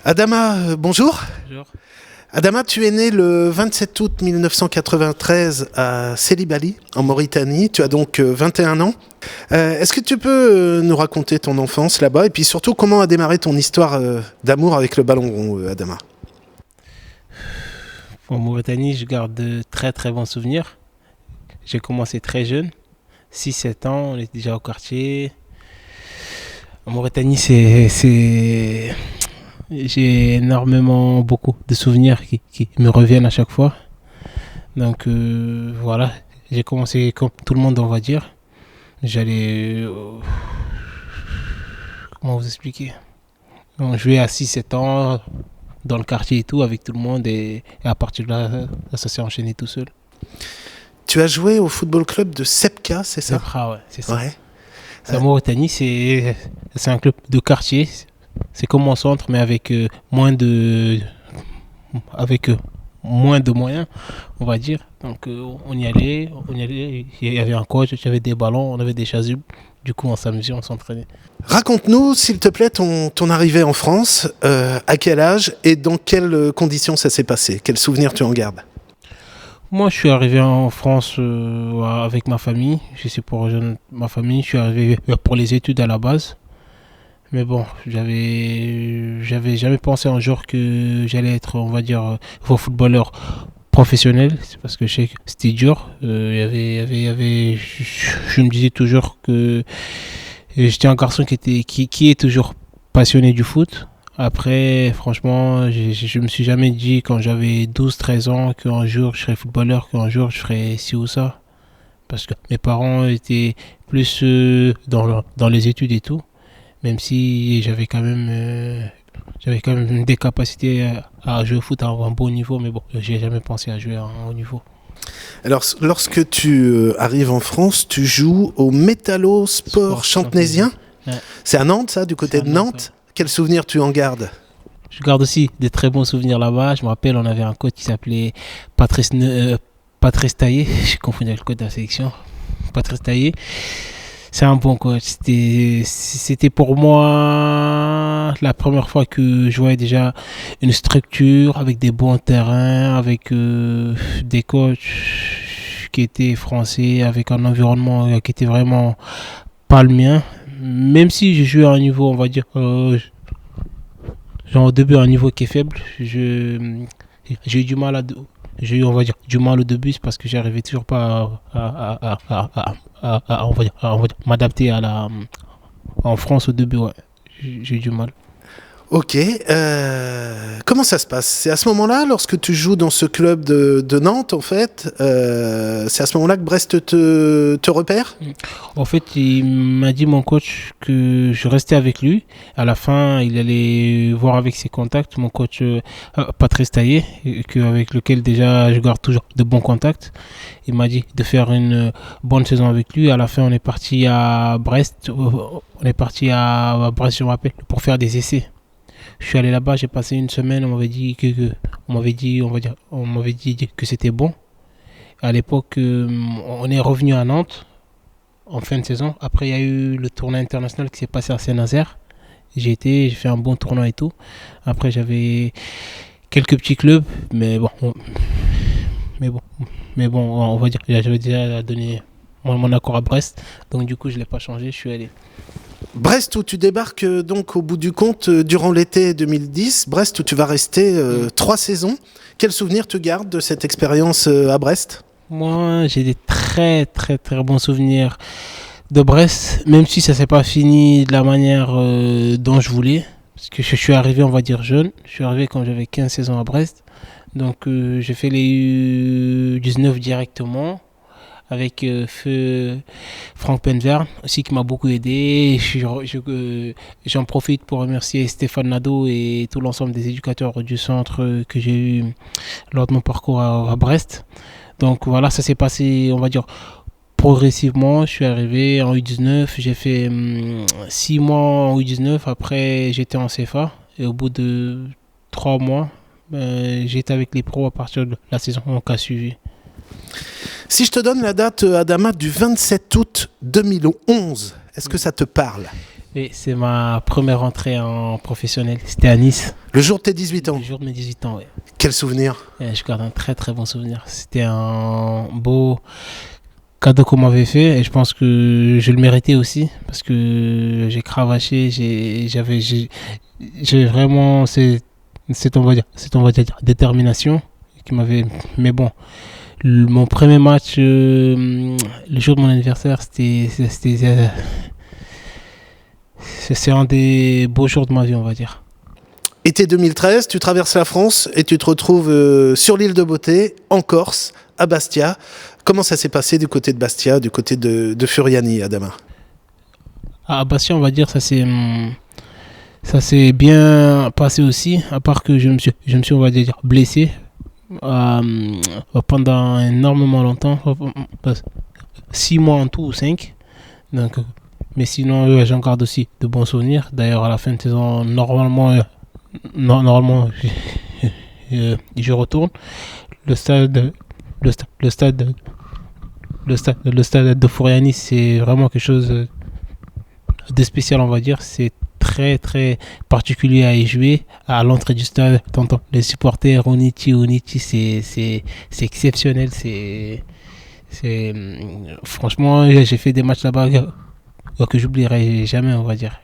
Adama, bonjour. Bonjour. Adama, tu es né le 27 août 1993 à Célibali, en Mauritanie. Tu as donc 21 ans. Est-ce que tu peux nous raconter ton enfance là-bas et puis surtout comment a démarré ton histoire d'amour avec le ballon rond, Adama? En Mauritanie, je garde de très très bons souvenirs. J'ai commencé très jeune, 6-7 ans, on était déjà au quartier. En Mauritanie, j'ai énormément beaucoup de souvenirs qui me reviennent à chaque fois. Donc voilà, j'ai commencé comme tout le monde, on va dire. J'allais... comment vous expliquer? On jouait à 6-7 ans dans le quartier et tout, avec tout le monde. Et à partir de là, ça s'est enchaîné tout seul. Tu as joué au football club de Sepka, c'est C'est ça? Bra, ouais, c'est ça. Ouais. C'est en Mauritanie, c'est un club de quartier. C'est comme mon centre, mais avec moins de moyens, on va dire. Donc on y allait. Il y avait un coach, il y avait des ballons, on avait des chasubles. Du coup, on s'amusait, on s'entraînait. Raconte-nous, s'il te plaît, ton arrivée en France, à quel âge et dans quelles conditions ça s'est passé? Quels souvenirs tu en gardes? Moi, je suis arrivé en France avec ma famille. Je suis pour rejoindre ma famille. Je suis arrivé pour les études à la base. Mais bon, j'avais jamais pensé un jour que j'allais être, on va dire, footballeur professionnel. C'est parce que je sais que c'était dur. Je me disais toujours que j'étais un garçon qui est toujours passionné du foot. Après, franchement, je me suis jamais dit quand j'avais 12-13 ans qu'un jour je serais footballeur, qu'un jour je ferais ci ou ça. Parce que mes parents étaient plus dans les études et tout. Même si j'avais quand même des capacités à jouer au foot à un bon niveau. Mais bon, j'ai jamais pensé à jouer à un haut niveau. Alors, lorsque tu arrives en France, tu joues au Métallo Sport Chantenaisien. Ouais. C'est à Nantes, ça, du côté de Nantes. Quels souvenirs tu en gardes? Je garde aussi des très bons souvenirs là-bas. Je me rappelle, on avait un coach qui s'appelait Patrice Taillé. J'ai confondu avec le coach de la sélection. Patrice Taillé. C'est un bon coach. C'était pour moi la première fois que je voyais déjà une structure avec des bons terrains, avec des coachs qui étaient français, avec un environnement qui était vraiment pas le mien. Même si je jouais à un niveau, on va dire, genre au début à un niveau qui est faible, j'ai eu du mal j'ai eu, on va dire, du mal au début parce que j'arrivais toujours pas on va dire, m'adapter en France au début, ouais. J'ai eu du mal. Ok. Comment ça se passe? C'est à ce moment-là, lorsque tu joues dans ce club de Nantes, en fait, c'est à ce moment-là que Brest te repère? En fait, il m'a dit, mon coach, que je restais avec lui. À la fin, il allait voir avec ses contacts, mon coach Patrice Taillé, avec lequel déjà je garde toujours de bons contacts. Il m'a dit de faire une bonne saison avec lui. À la fin, on est parti à Brest. Je me rappelle, pour faire des essais. Je suis allé là-bas, j'ai passé une semaine, on m'avait dit que c'était bon. À l'époque, on est revenu à Nantes en fin de saison. Après, il y a eu le tournoi international qui s'est passé à Saint-Nazaire. J'ai fait un bon tournoi et tout. Après, j'avais quelques petits clubs, mais bon, on va dire, j'avais déjà donné mon accord à Brest. Donc du coup, je l'ai pas changé, je suis allé. Brest, où tu débarques donc au bout du compte durant l'été 2010. Brest, où tu vas rester 3 saisons. Quels souvenirs tu gardes de cette expérience à Brest? Moi, j'ai des très très très bons souvenirs de Brest, même si ça s'est pas fini de la manière dont je voulais. Parce que je suis arrivé, on va dire, jeune. Je suis arrivé quand j'avais 15-16 ans à Brest. Donc j'ai fait les U19 directement avec feu Franck Penverne aussi qui m'a beaucoup aidé. J'en profite pour remercier Stéphane Nadeau et tout l'ensemble des éducateurs du centre que j'ai eu lors de mon parcours à Brest. Donc voilà, ça s'est passé, on va dire, progressivement. Je suis arrivé en U19, j'ai fait 6 mois en U19, après j'étais en CFA et au bout de 3 mois, j'étais avec les pros à partir de la saison qui a suivi. Si je te donne la date, Adama, du 27 août 2011, est-ce que ça te parle? Et c'est ma première entrée en professionnel. C'était à Nice, Le jour de tes 18 ans. le jour de mes 18 ans. Ouais. Quel souvenir. Et je garde un très très bon souvenir. C'était un beau cadeau qu'on m'avait fait et je pense que je le méritais aussi parce que j'ai cravaché, j'ai vraiment cette on va dire détermination qui m'avait. Mais bon, mon premier match, le jour de mon anniversaire, c'est un des beaux jours de ma vie, on va dire. Été 2013, tu traverses la France et tu te retrouves sur l'île de Beauté, en Corse, à Bastia. Comment ça s'est passé du côté de Bastia, du côté de Furiani, Adama? À Bastia, on va dire, ça s'est bien passé aussi, à part que je me suis, on va dire, blessé pendant énormément longtemps, 6 mois en tout ou 5. Donc, mais sinon, j'en garde aussi de bons souvenirs. D'ailleurs, à la fin de saison, normalement je retourne. Le stade, le stade, le stade, le stade de Furiani, c'est vraiment quelque chose de spécial, on va dire. C'est très très particulier à y jouer. À l'entrée du stade, t'entends les supporters Oniti, c'est exceptionnel. Franchement, j'ai fait des matchs là-bas que j'oublierai jamais, on va dire.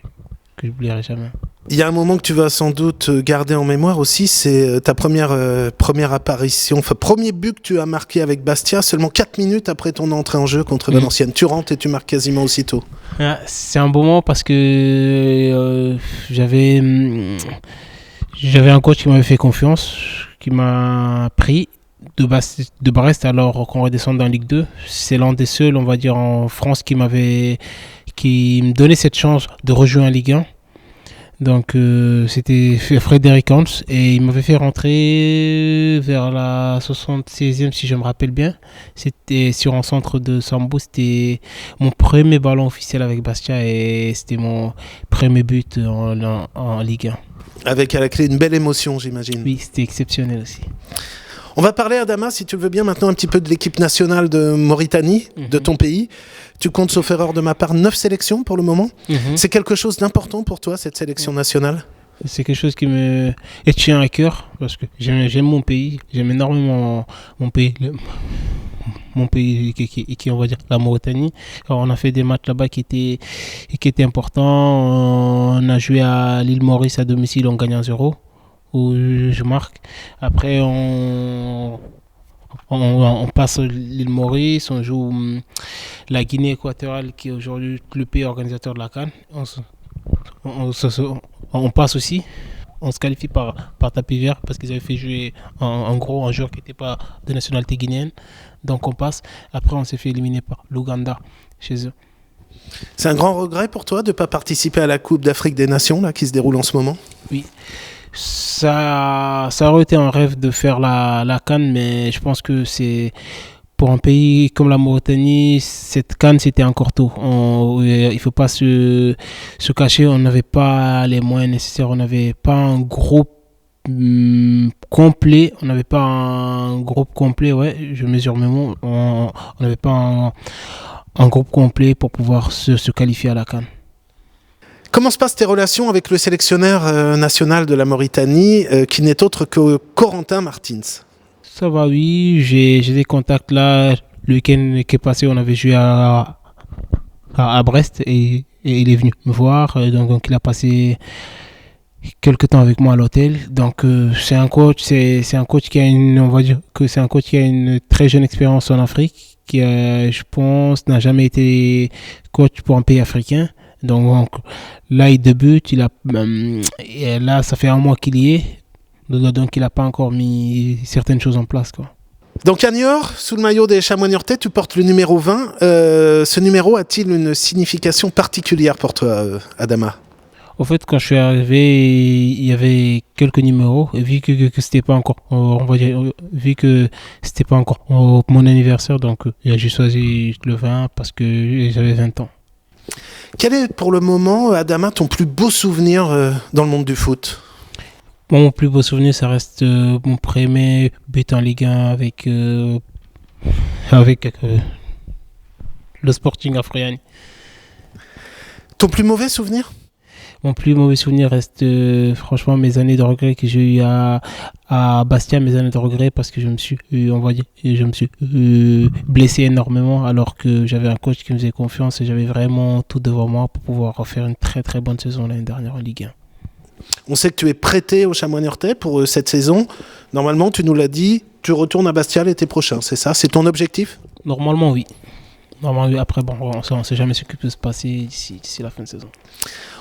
Que j'oublierai jamais. Il y a un moment que tu vas sans doute garder en mémoire aussi, c'est ta première apparition, enfin premier but que tu as marqué avec Bastia, seulement 4 minutes après ton entrée en jeu contre Valenciennes. Tu rentres et tu marques quasiment aussitôt. Ah, c'est un bon moment parce que j'avais un coach qui m'avait fait confiance, qui m'a pris de Brest alors qu'on redescend dans Ligue 2. C'est l'un des seuls, on va dire, en France qui me donnait cette chance de rejouer en Ligue 1. Donc c'était Frédéric Hans et il m'avait fait rentrer vers la 76e si je me rappelle bien. C'était sur un centre de Sambo, c'était mon premier ballon officiel avec Bastia et c'était mon premier but en Ligue 1. Avec à la clé une belle émotion, j'imagine. Oui, c'était exceptionnel aussi. On va parler, Adama, si tu le veux bien, maintenant un petit peu de l'équipe nationale de Mauritanie, de ton pays. Tu comptes, sauf erreur de ma part, 9 sélections pour le moment. C'est quelque chose d'important pour toi, cette sélection nationale? C'est quelque chose qui me tient à cœur parce que j'aime mon pays, j'aime énormément mon pays. Mon pays qui on va dire la Mauritanie. Alors, on a fait des matchs là-bas qui étaient importants. On a joué à l'île Maurice à domicile, on gagne 1-0 où je marque. Après on passe l'île Maurice, on joue la Guinée équatoriale qui est aujourd'hui le pays organisateur de la CAN. On passe aussi. On se qualifie par tapis vert parce qu'ils avaient fait jouer en gros un joueur qui n'était pas de nationalité guinéenne. Donc on passe. Après on s'est fait éliminer par l'Ouganda chez eux. C'est un grand regret pour toi de ne pas participer à la Coupe d'Afrique des Nations là, qui se déroule en ce moment? Oui. Ça aurait été un rêve de faire la CAN, mais je pense que c'est pour un pays comme la Mauritanie, cette CAN c'était encore tôt. Il ne faut pas se cacher, on n'avait pas les moyens nécessaires, on n'avait pas un groupe complet, ouais, je mesure mes mots, on n'avait pas un groupe complet pour pouvoir se qualifier à la CAN. Comment se passent tes relations avec le sélectionneur national de la Mauritanie, qui n'est autre que Corentin Martins? Ça va, oui. J'ai des contacts là. Le week-end qui est passé, on avait joué à Brest et il est venu me voir. Donc il a passé quelques temps avec moi à l'hôtel. Donc c'est un coach qui a on va dire que c'est un coach qui a une très jeune expérience en Afrique, qui je pense n'a jamais été coach pour un pays africain. Donc là il débute, et là ça fait 1 mois qu'il y est. Donc il n'a pas encore mis certaines choses en place, quoi. Donc à Niort, sous le maillot des Chamois niortais, tu portes le numéro 20. Ce numéro a-t-il une signification particulière pour toi, Adama? Au fait, quand je suis arrivé, il y avait quelques numéros. Et vu que c'était pas encore, on va dire, vu que c'était pas encore mon anniversaire, donc j'ai choisi le 20 parce que j'avais 20 ans. Quel est pour le moment, Adama, ton plus beau souvenir dans le monde du foot? Mon plus beau souvenir, ça reste mon premier but en Ligue 1 avec le Sporting à Furiani. Ton plus mauvais souvenir? Mon plus mauvais souvenir reste franchement mes années de regret que j'ai eu à Bastia, mes années de regret parce que je me suis blessé énormément alors que j'avais un coach qui me faisait confiance et j'avais vraiment tout devant moi pour pouvoir refaire une très très bonne saison l'année dernière en Ligue 1. On sait que tu es prêté au Chamois Niortais pour cette saison. Normalement, tu nous l'as dit, tu retournes à Bastia l'été prochain, c'est ça? C'est ton objectif? Normalement, oui. Après, bon, on ne sait jamais ce qui peut se passer d'ici la fin de saison.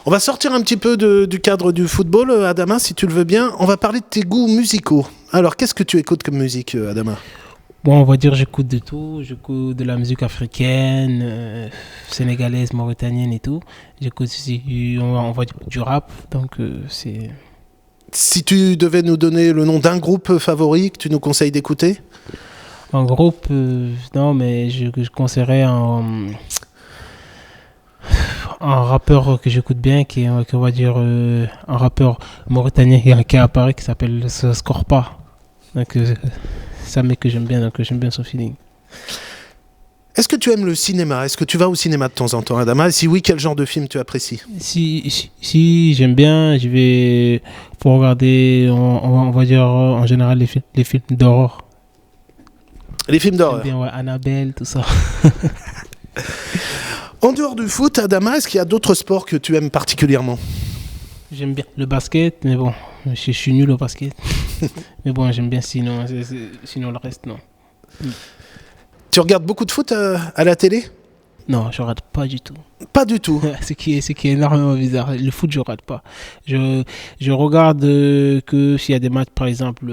On va sortir un petit peu du cadre du football, Adama, si tu le veux bien. On va parler de tes goûts musicaux. Alors, qu'est-ce que tu écoutes comme musique, Adama? Bon, on va dire j'écoute de tout. J'écoute de la musique africaine, sénégalaise, mauritanienne et tout. J'écoute aussi, on va dire, du rap. Donc, c'est... Si tu devais nous donner le nom d'un groupe favori que tu nous conseilles d'écouter? En groupe, non, mais je conseillerais un rappeur que j'écoute bien, qui est, on va dire, un rappeur mauritanien qui est à Paris, qui s'appelle Scorpa. Donc, c'est un mec que j'aime bien, donc j'aime bien son feeling. Est-ce que tu aimes le cinéma? Est-ce que tu vas au cinéma de temps en temps, Adama? Et si oui, quel genre de film tu apprécies? Si j'aime bien, je vais pour regarder, on va dire, en général, les films d'horreur. Les films d'horreur. J'aime bien, ouais, Annabelle, tout ça. En dehors du foot, Adama, est-ce qu'il y a d'autres sports que tu aimes particulièrement? J'aime bien le basket, mais bon, je suis nul au basket. Mais bon, j'aime bien, sinon le reste, non. Tu regardes beaucoup de foot à la télé? Non, je rate pas du tout. Pas du tout. ce qui est énormément bizarre. Le foot, je rate pas. Je regarde que s'il y a des matchs, par exemple,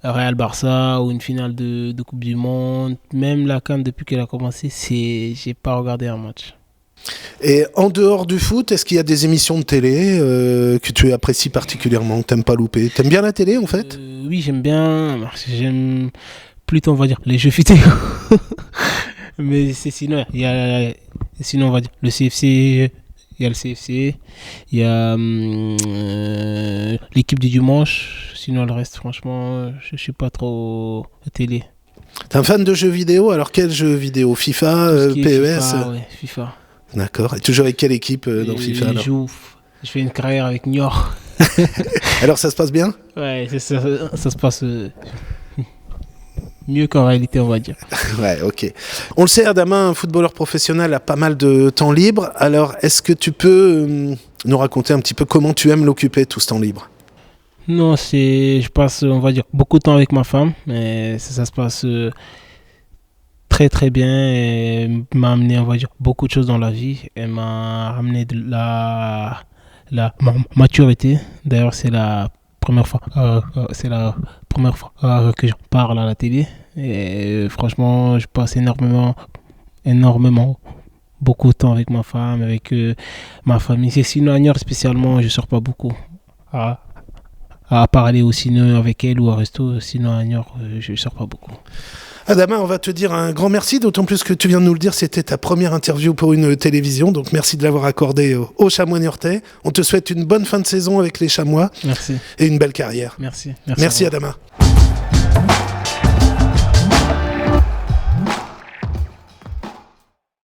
Real-Barça ou une finale de Coupe du Monde. Même la CAN, depuis qu'elle a commencé, j'ai pas regardé un match. Et en dehors du foot, est-ce qu'il y a des émissions de télé que tu apprécies particulièrement, que tu n'aimes pas louper? Tu aimes bien la télé, en fait? Oui, j'aime bien. J'aime plutôt, on va dire, les jeux vidéo. Mais sinon, on va dire le CFC, il y a le CFC, il y a l'équipe du dimanche. Sinon, le reste, franchement, je suis pas trop télé. T'es un fan de jeux vidéo? Alors, quel jeu vidéo? FIFA, PES? FIFA, ouais, FIFA. D'accord. Et toujours avec quelle équipe dans FIFA alors? Je fais une carrière avec Niort. Alors, ça se passe bien? Ouais, ça se passe mieux qu'en réalité, on va dire. Ouais, ok. On le sait, Adama, un footballeur professionnel, a pas mal de temps libre. Alors, est-ce que tu peux nous raconter un petit peu comment tu aimes l'occuper, tout ce temps libre? Non, je passe, on va dire, beaucoup de temps avec ma femme. Mais ça se passe très très bien. Elle m'a amené, on va dire, beaucoup de choses dans la vie. Elle m'a ramené de la maturité. D'ailleurs, c'est la première fois que je parle à la télé. Et franchement, je passe énormément beaucoup de temps avec ma femme, avec ma famille. C'est sinon à Niort spécialement, je sors pas beaucoup. À parler au ciné avec elle ou au resto, sinon à Niort, je sors pas beaucoup. Adama, on va te dire un grand merci, d'autant plus que tu viens de nous le dire, c'était ta première interview pour une télévision, donc merci de l'avoir accordé au Chamois Niortais. On te souhaite une bonne fin de saison avec les Chamois. Merci. Et une belle carrière. Merci. Merci Adama.